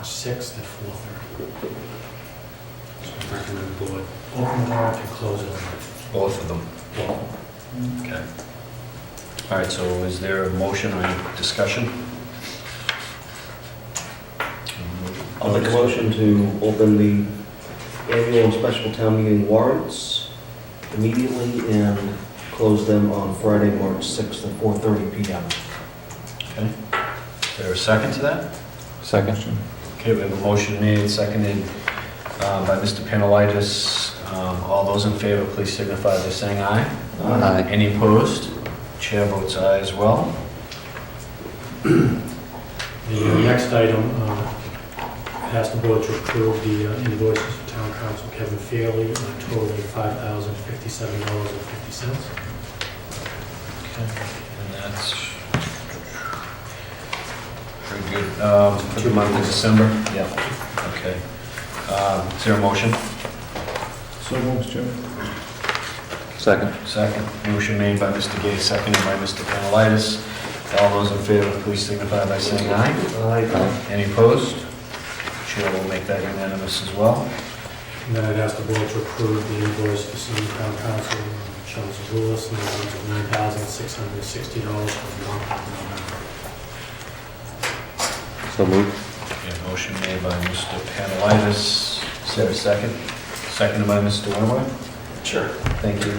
March 6th at 4:30. So I recommend the board open the warrant and close it on Both of them. both. Okay. All right, so is there a motion or any discussion? I'll make a motion to open the annual and special town meeting warrants immediately and close them on Friday, March 6th at 4:30 PM. Okay. Is there a second to that? Second. Okay, we have a motion made, seconded by Mr. Panelitis. All those in favor, please signify by saying aye. Aye. Any opposed? Chair votes aye as well. The next item asks the board to approve the invoices for town council Kevin Fairley, totaling $5,057.50. Okay, and that's very good. For the month of December? Yeah. Okay. Is there a motion? So moved, Chairman. Second. Second. Motion made by Mr. Gay, seconded by Mr. Panelitis. All those in favor, please signify by saying aye. Aye. Any opposed? Chair will make that unanimous as well. And then I'd ask the board to approve the invoice for senior town council Charles Lewis in the amount of $9,660 for the month of November. So moved. Okay, motion made by Mr. Panelitis. Is there a second? Seconded by Mr. Wentworth. Sure. Thank you.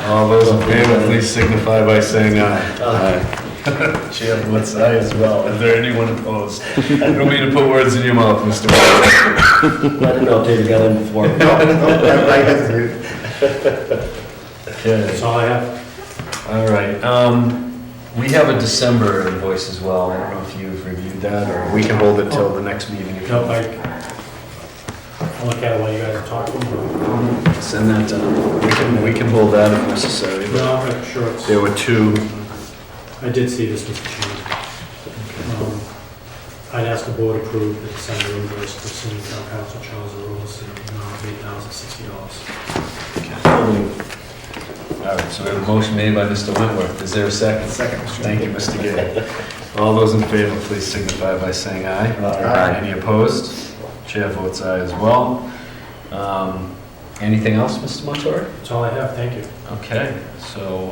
All those in favor, please signify by saying aye. Aye. Chair votes aye as well. Is there anyone opposed? I don't mean to put words in your mouth, Mr. Wentworth. I didn't know if they got in before. I hesitated. Okay. That's all I have. All right. We have a December invoice as well. I don't know if you've reviewed that, or we can hold it till the next meeting. if you No, like. I'll look at it while you guys are talking. Send that down. We can hold that if necessary. but No, I'm sure it's... There were two. I did see this, Mr. Chairman. I'd ask the board approve the December invoice for senior town council Charles Lewis in the amount of $8,060. All right, so we have a motion made by Mr. Wentworth. Is there a second? Second. Thank you, Mr. Gay. All those in favor, please signify by saying aye. Aye. Any opposed? Chair votes aye as well. Anything else, Mr. Montori? That's all I have, thank you. Okay, so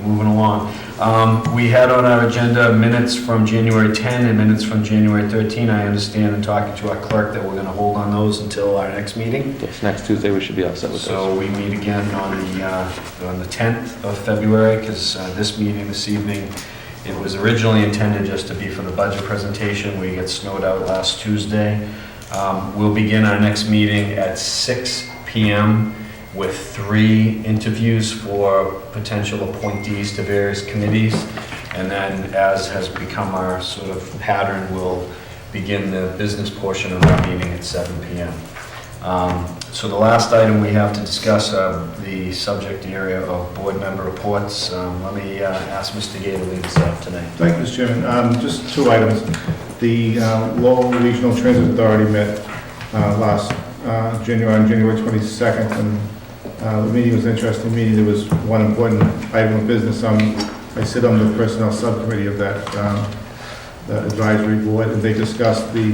moving along. We had on our agenda minutes from January 10 and minutes from January 13. I understand in talking to our clerk that we're going to hold on those until our next meeting. Yes, next Tuesday we should be all set with those. So we meet again on the 10th of February, because this meeting this evening, it was originally intended just to be for the budget presentation. We got snowed out last Tuesday. We'll begin our next meeting at 6 p.m. with 3 interviews for potential appointees to various committees. And then, as has become our sort of pattern, we'll begin the business portion of our meeting at 7 p.m. So the last item we have to discuss, the subject area of board member reports. Let me ask Mr. Gay to lead us off tonight. Thank you, Mr. Chairman. Just 2 items. The Lowell Regional Transit Authority met last January 22nd, and the meeting was an interesting meeting. There was one important item of business. I sit on the personnel subcommittee of that advisory board, and they discussed the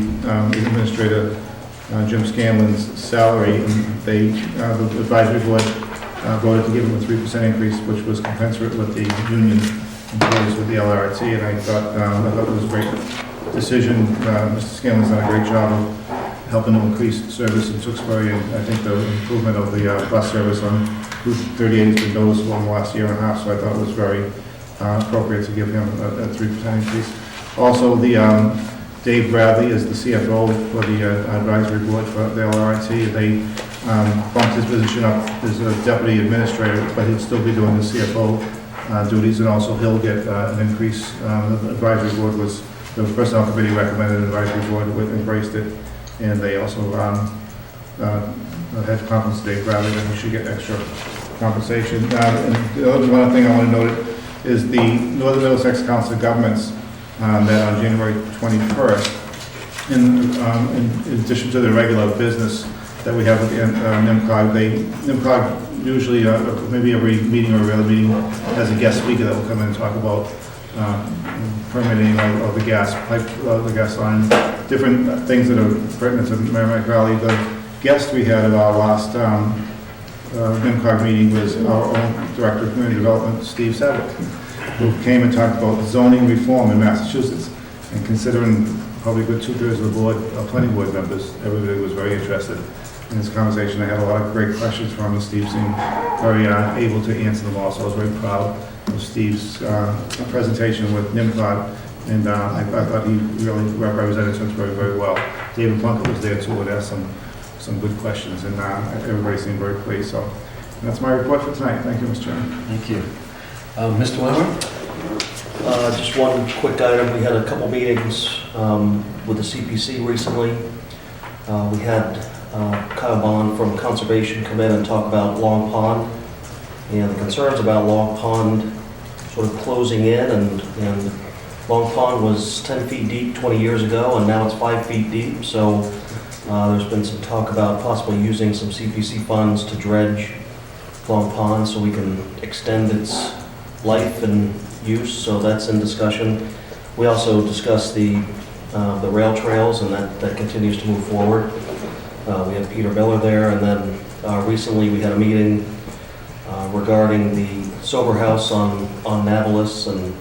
administrator Jim Scanlon's salary, and the advisory board voted to give him a 3% increase, which was commensurate with the union employees with the LRT, and I thought it was a great decision. Mr. Scanlon's done a great job of helping to increase service in Tewksbury, and I think the improvement of the bus service on Route 38 has been noticeable in the last year and a half, so I thought it was very appropriate to give him a 3% increase. Also, Dave Bradley is the CFO for the advisory board for the LRT. They bumped his position up as a deputy administrator, but he'll still be doing the CFO duties, and also he'll get an increase. The advisory board the personnel committee recommended, the advisory board embraced it, and they also had to compensate Dave Bradley, that he should get extra compensation. And the other one thing I want to note is the Northern Middlesex Council of Governments met on January 21st. In addition to the regular business that we have with NIMCOG, NIMCOG usually, maybe every meeting or every other meeting, has a guest speaker that will come in and talk about permitting of the gas pipe, the gas line, different things that are pertinent to Merrimack Valley. The guest we had at our last NIMCOG meeting was our own Director of Community Development, Steve Savick, who came and talked about zoning reform in Massachusetts. And considering probably a good 2/3 of the board, planning board members, everybody was very interested in this conversation. I had a lot of great questions from him, and Steve seemed very able to answer them all, so I was very proud of Steve's presentation with NIMCOG, and I thought he really represented Tewksbury very well. David Plunkett was there too, and asked some good questions, and everybody seemed very pleased, so that's my report for tonight. Thank you, Mr. Chairman. Thank you. Mr. Wentworth? Just one quick item. We had a couple meetings with the CPC recently. We had Kyle Bond from Conservation come in and talk about Long Pond and the concerns about Long Pond sort of closing in, and Long Pond was 10 feet deep 20 years ago, and now it's 5 feet deep. So there's been some talk about possibly using some CPC funds to dredge Long Pond so we can extend its life and use. So that's in discussion. We also discussed the rail trails, and that continues to move forward. We had Peter Miller there, and then recently we had a meeting regarding the sober house on Nablus, and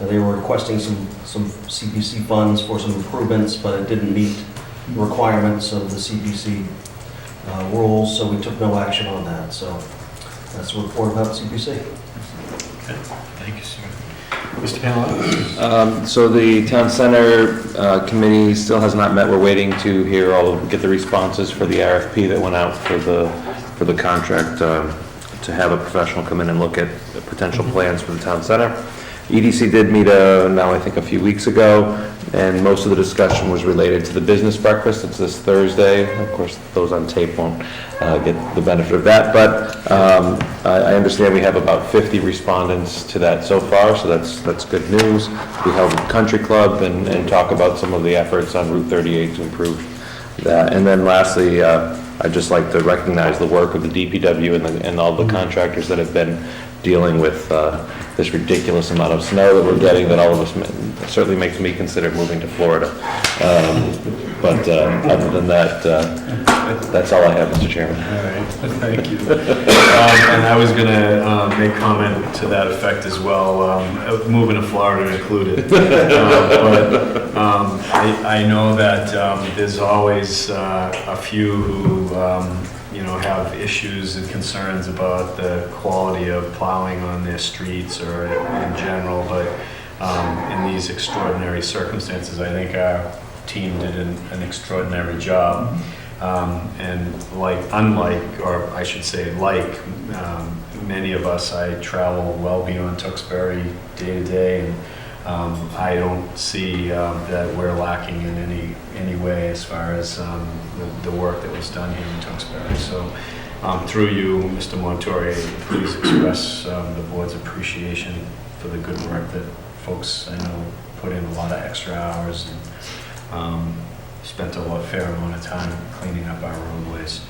they were requesting some CPC funds for some improvements, but it didn't meet the requirements of the CPC rules, so we took no action on that. So that's a report about CPC. Okay. Thank you, sir. Mr. Panello? So the town center committee still has not met. We're waiting to hear get the responses for the RFP that went out for the contract to have a professional come in and look at the potential plans for the town center. EDC did meet now I think a few weeks ago, and most of the discussion was related to the business breakfast. It's this Thursday. Of course, those on tape won't get the benefit of that, but I understand we have about 50 respondents to that so far, so that's good news. We held a country club and talk about some of the efforts on Route 38 to improve that. And then lastly, I'd just like to recognize the work of the DPW and all the contractors that have been dealing with this ridiculous amount of snow that we're getting, that all of us certainly makes me consider moving to Florida. But other than that, that's all I have, Mr. Chairman. All right, thank you. And I was going to make comment to that effect as well, moving to Florida included. But I know that there's always a few who have issues and concerns about the quality of plowing on their streets or in general, but in these extraordinary circumstances, I think our team did an extraordinary job. And many of us, I travel well beyond Tewksbury day to day, and I don't see that we're lacking in any way as far as the work that was done here in Tewksbury. So through you, Mr. Montori, please express the board's appreciation for the good work that folks I know put in a lot of extra hours and spent a fair amount of time cleaning up our roadways.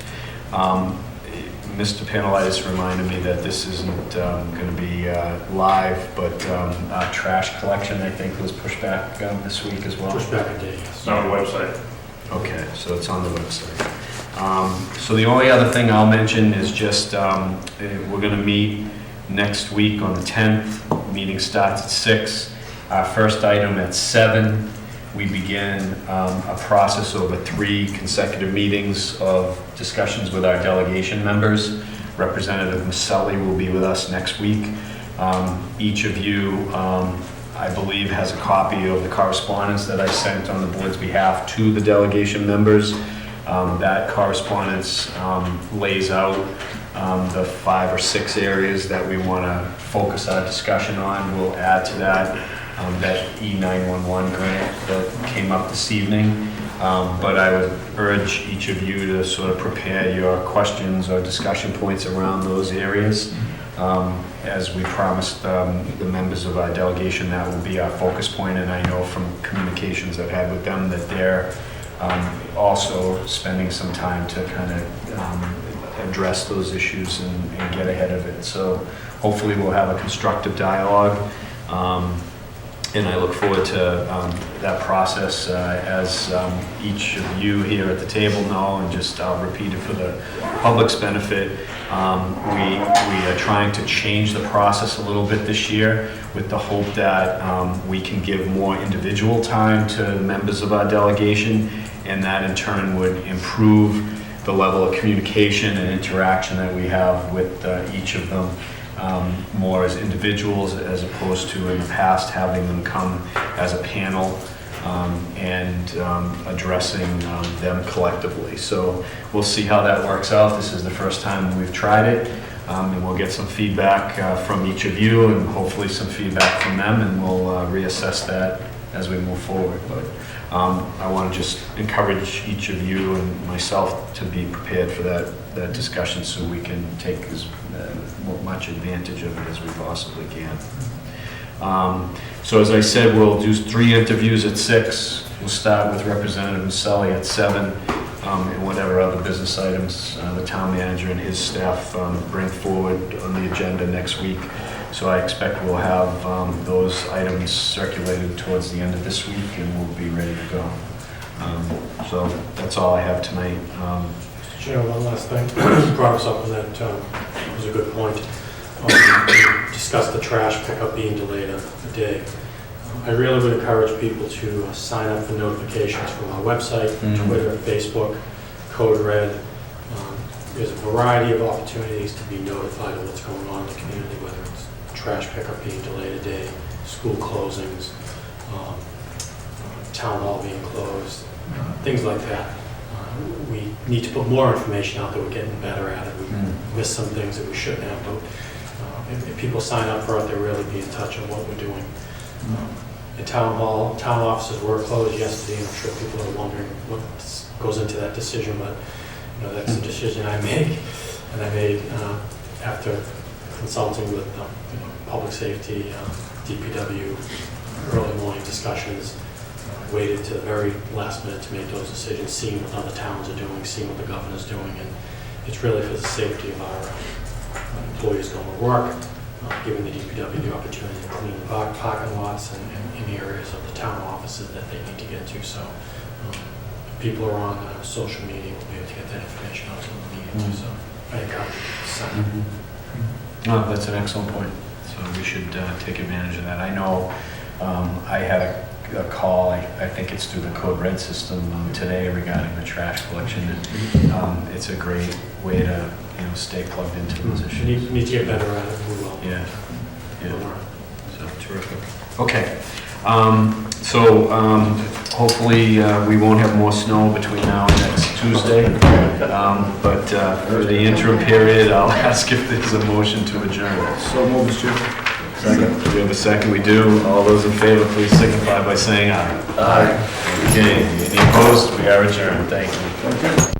Mr. Panelitis reminded me that this isn't going to be live, but our trash collection, I think, was pushed back this week as well. Push back a day, yes. It's on the website. Okay, so it's on the website. So the only other thing I'll mention is just we're going to meet next week on the 10th. Meeting starts at 6. Our first item at 7. We begin a process over 3 consecutive meetings of discussions with our delegation members. Representative Maselli will be with us next week. Each of you, I believe, has a copy of the correspondence that I sent on the board's behalf to the delegation members. That correspondence lays out the 5 or 6 areas that we want to focus our discussion on. We'll add to that E911 grant that came up this evening. But I would urge each of you to sort of prepare your questions or discussion points around those areas. As we promised the members of our delegation, that will be our focus point, and I know from communications I've had with them that they're also spending some time to kind of address those issues and get ahead of it. So hopefully we'll have a constructive dialogue. And I look forward to that process. As each of you here at the table know, and just I'll repeat it for the public's benefit, we are trying to change the process a little bit this year with the hope that we can give more individual time to members of our delegation, and that in turn would improve the level of communication and interaction that we have with each of them. More as individuals as opposed to in the past having them come as a panel and addressing them collectively. So we'll see how that works out. This is the first time we've tried it, and we'll get some feedback from each of you and hopefully some feedback from them, and we'll reassess that as we move forward. But I want to just encourage each of you and myself to be prepared for that discussion so we can take as much advantage of it as we possibly can. So as I said, we'll do 3 interviews at 6. We'll start with Representative Maselli at 7, and whatever other business items the town manager and his staff bring forward on the agenda next week. So I expect we'll have those items circulated towards the end of this week, and we'll be ready to go. So that's all I have tonight. Chair, one last thing. You brought us up with that, was a good point. We discussed the trash pickup being delayed a day. I really would encourage people to sign up for notifications from our website, Twitter, Facebook, Code Red. There's a variety of opportunities to be notified of what's going on in the community, whether it's trash pickup being delayed a day, school closings, town hall being closed, things like that. We need to put more information out there. We're getting better at it. We missed some things that we shouldn't have, but if people sign up for it, they'll really be in touch on what we're doing. The town hall, town offices were closed yesterday, and I'm sure people are wondering what goes into that decision, but that's the decision I make, and I made after consulting with public safety, DPW, early morning discussions. Waited to the very last minute to make those decisions, seeing what other towns are doing, seeing what the governor's doing, and it's really for the safety of our employees going to work, giving the DPW the opportunity to clean the parking lots and in areas of the town offices that they need to get to. So people are on social media, will be able to get that information out to the media too. So I encourage you to sign up. No, that's an excellent point. So we should take advantage of that. I know I had a call, I think it's through the Code Red system today regarding the trash collection. And, it's a great way to stay plugged into those issues. You need to get better at it. We will. Yeah. Yeah. So terrific. Okay. Hopefully we won't have more snow between now and next Tuesday. But for the interim period, I'll ask if there's a motion to adjourn. So moved, Mr. Chair. Second. Do we have a second? We do. All those in favor, please signify by saying aye. Aye. Okay. Any opposed? We are adjourned. Thank you. Okay.